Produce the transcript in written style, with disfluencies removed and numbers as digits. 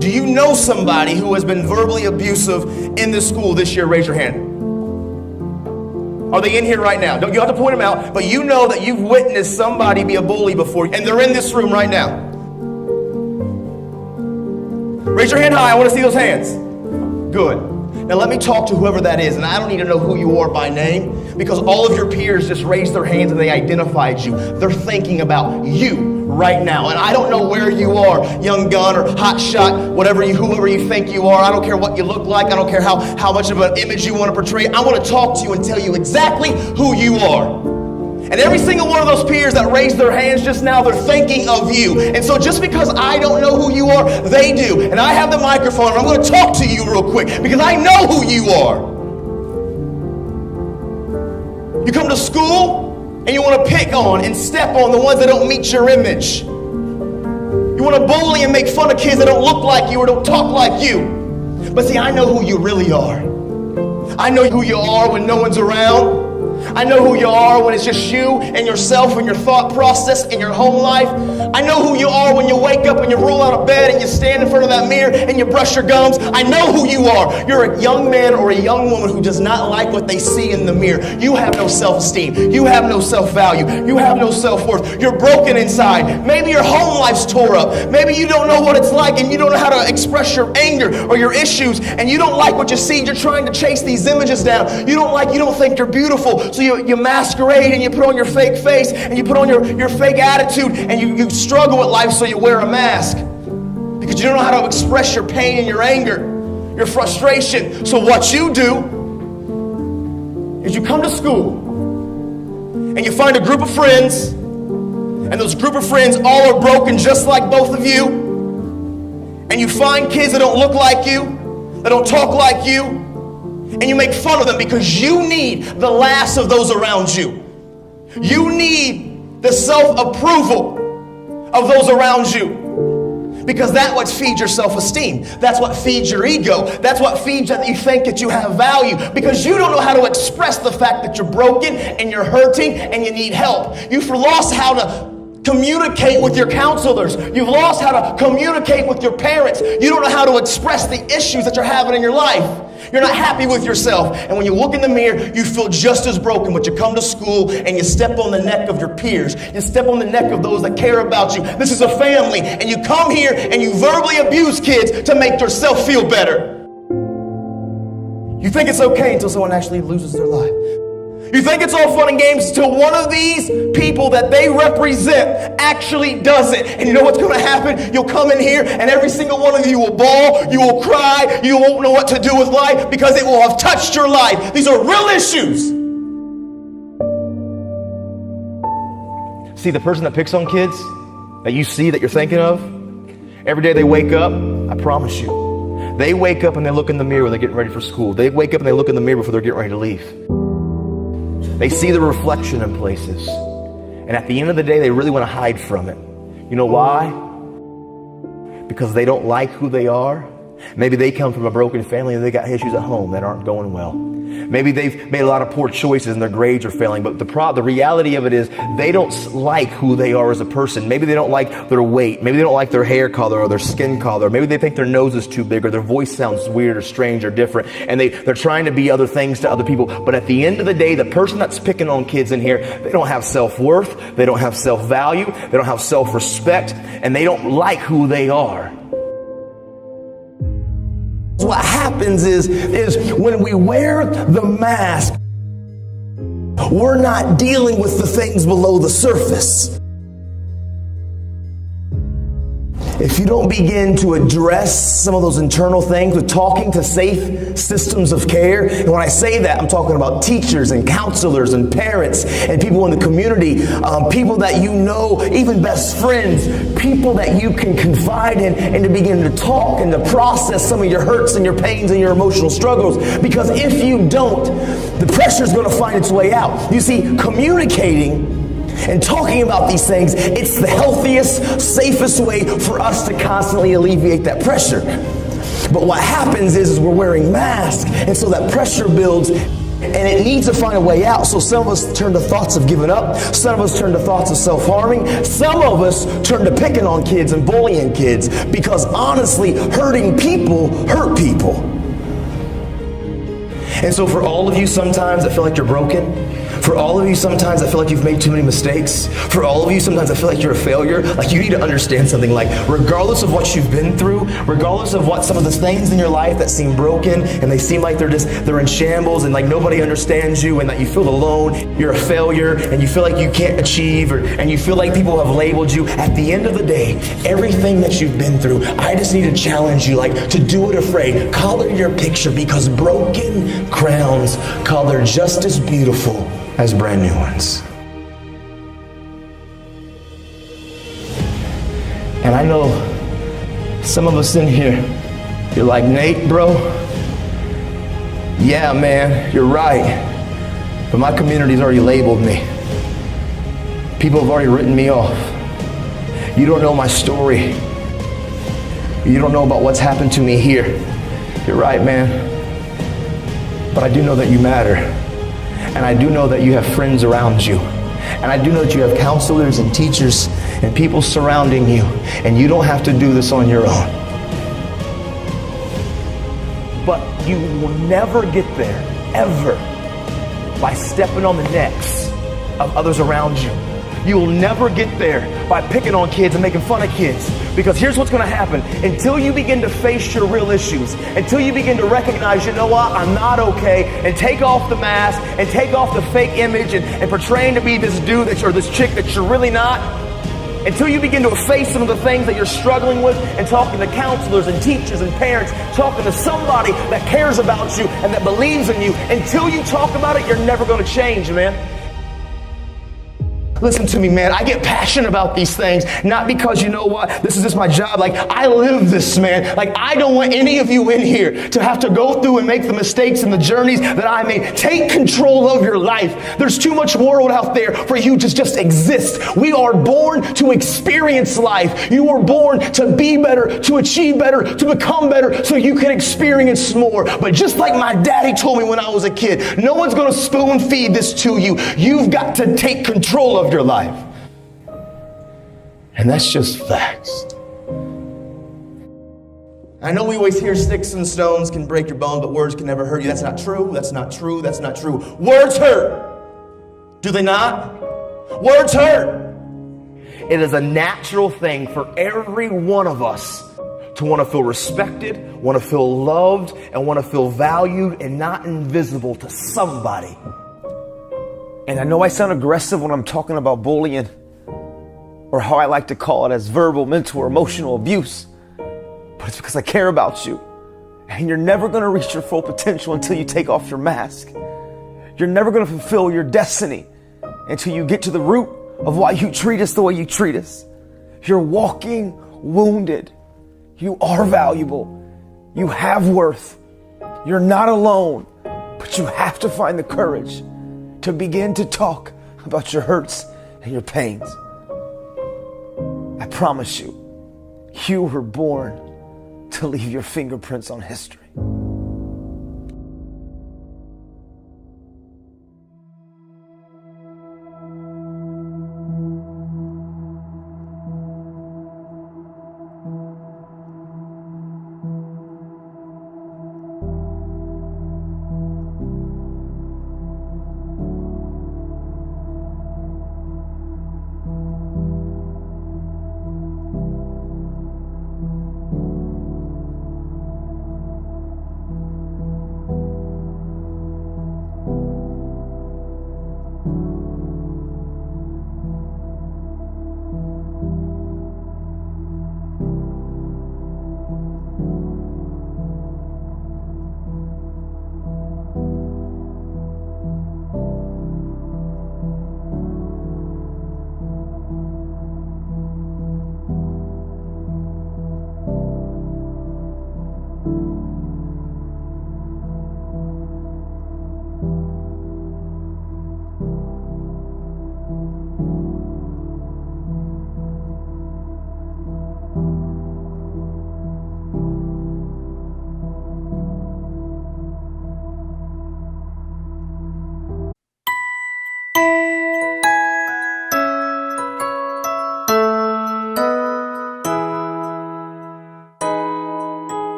Do you know somebody who has been verbally abusive in this school this year? Raise your hand. Are they in here right now? Don't you have to point them out, but you know that you've witnessed somebody be a bully before, and they're in this room right now. Raise your hand high. I want to see those hands. Good. Now let me talk to whoever that is, and I don't need to know who you are by name, because all of your peers just raised their hands and they identified you. They're thinking about you right now, and I don't know where you are, young gun or hot shot, whoever you think you are. I don't care what you look like. I don't care how much of an image you want to portray. I want to talk to you and tell you exactly who you are. And every single one of those peers that raised their hands just now, they're thinking of you. And so just because I don't know who you are, they do. And I have the microphone, and I'm going to talk to you real quick because I know who you are. You come to school and you want to pick on and step on the ones that don't meet your image. You want to bully and make fun of kids that don't look like you or don't talk like you. But see, I know who you really are. I know who you are when no one's around. I know who you are when it's just you and yourself and your thought process and your home life. I know who you are when you wake up and you roll out of bed and you stand in front of that mirror and you brush your gums. I know who you are. You're a young man or a young woman who does not like what they see in the mirror. You have no self-esteem. You have no self-value. You have no self-worth. You're broken inside. Maybe your home life's tore up. Maybe you don't know what it's like and you don't know how to express your anger or your issues, and you don't like what you see. You're trying to chase these images down. You don't think you're beautiful. So you masquerade and you put on your fake face and you put on your fake attitude, and you struggle with life, so you wear a mask because you don't know how to express your pain and your anger, your frustration. So what you do is you come to school and you find a group of friends, and those group of friends all are broken just like both of you, and you find kids that don't look like you, that don't talk like you, and you make fun of them because you need the laughs of those around you. You need the self-approval of those around you, because that's what feeds your self-esteem. That's what feeds your ego. That's what feeds that you think that you have value, because you don't know how to express the fact that you're broken and you're hurting and you need help. You've lost how to communicate with your counselors. You've lost how to communicate with your parents. You don't know how to express the issues that you're having in your life. You're not happy with yourself. And when you look in the mirror, you feel just as broken. But you come to school and you step on the neck of your peers. You step on the neck of those that care about you. This is a family. And you come here and you verbally abuse kids to make yourself feel better. You think it's okay until someone actually loses their life. You think it's all fun and games until one of these people that they represent actually does it. And you know what's going to happen? You'll come in here and every single one of you will bawl, you will cry, you won't know what to do with life because it will have touched your life. These are real issues. See, the person that picks on kids that you see that you're thinking of, every day they wake up, I promise you, they wake up and they look in the mirror when they're getting ready for school. They wake up and they look in the mirror before they're getting ready to leave. They see the reflection in places. And at the end of the day, they really want to hide from it. You know why? Because they don't like who they are. Maybe they come from a broken family and they got issues at home that aren't going well. Maybe they've made a lot of poor choices and their grades are failing. But the reality of it is they don't like who they are as a person. Maybe they don't like their weight. Maybe they don't like their hair color or their skin color. Maybe they think their nose is too big or their voice sounds weird or strange or different. And they're trying to be other things to other people. But at the end of the day, the person that's picking on kids in here, they don't have self-worth. They don't have self-value. They don't have self-respect. And they don't like who they are. What happens is when we wear the mask, we're not dealing with the things below the surface. If you don't begin to address some of those internal things with talking to safe systems of care, and when I say that, I'm talking about teachers and counselors and parents and people in the community, people that you know, even best friends, people that you can confide in and to begin to talk and to process some of your hurts and your pains and your emotional struggles. Because if you don't, the pressure is going to find its way out. You see, communicating and talking about these things, it's the healthiest, safest way for us to constantly alleviate that pressure. But what happens is we're wearing masks, and so that pressure builds, and And it needs to find a way out. So some of us turn to thoughts of giving up. Some of us turn to thoughts of self-harming. Some of us turn to picking on kids and bullying kids, because honestly, hurting people hurt people. And so for all of you, sometimes I feel like you're broken. For all of you, sometimes I feel like you've made too many mistakes. For all of you, sometimes I feel like you're a failure. Like, you need to understand something. Like, regardless of what you've been through, regardless of what some of the things in your life that seem broken and they seem like they're in shambles and like nobody understands you and that you feel alone, you're a failure and you feel like you can't achieve, and you feel like people have labeled you. At the end of the day, everything that you've been through, I just need to challenge you, like, to do it afraid. Color your picture, because broken crowns color just as beautiful as brand new ones. And I know some of us in here, you're like, Nate, bro, yeah, man, you're right. But my community's already labeled me. People have already written me off. You don't know my story. You don't know about what's happened to me here. You're right, man. But I do know that you matter. And I do know that you have friends around you. And I do know that you have counselors and teachers and people surrounding you. And you don't have to do this on your own. But you will never get there, ever, by stepping on the necks of others around you. You will never get there by picking on kids and making fun of kids. Because here's what's going to happen. Until you begin to face your real issues, until you begin to recognize, you know what, I'm not okay, and take off the mask and take off the fake image and portraying to be this dude or this chick that you're really not, until you begin to face some of the things that you're struggling with and talking to counselors and teachers and parents, talking to somebody that cares about you and that believes in you, until you talk about it, you're never going to change, man. Listen to me, man. I get passionate about these things, not because, you know what, this is just my job. Like, I live this, man. Like, I don't want any of you in here to have to go through and make the mistakes and the journeys that I made. Take control of your life. There's too much world out there for you to just exist. We are born to experience life. You were born to be better, to achieve better, to become better, so you can experience more. But just like my daddy told me when I was a kid, no one's going to spoon feed this to you. You've got to take control of your life. And that's just facts. I know we always hear sticks and stones can break your bones, but words can never hurt you. That's not true. That's not true. That's not true. Words hurt. Do they not? Words hurt. It is a natural thing for every one of us to want to feel respected, want to feel loved, and want to feel valued and not invisible to somebody. And I know I sound aggressive when I'm talking about bullying, or how I like to call it as verbal, mental, or emotional abuse. But it's because I care about you. And you're never going to reach your full potential until you take off your mask. You're never going to fulfill your destiny until you get to the root of why you treat us the way you treat us. You're walking wounded. You are valuable. You have worth. You're not alone. But you have to find the courage to begin to talk about your hurts and your pains. I promise you, you were born to leave your fingerprints on history.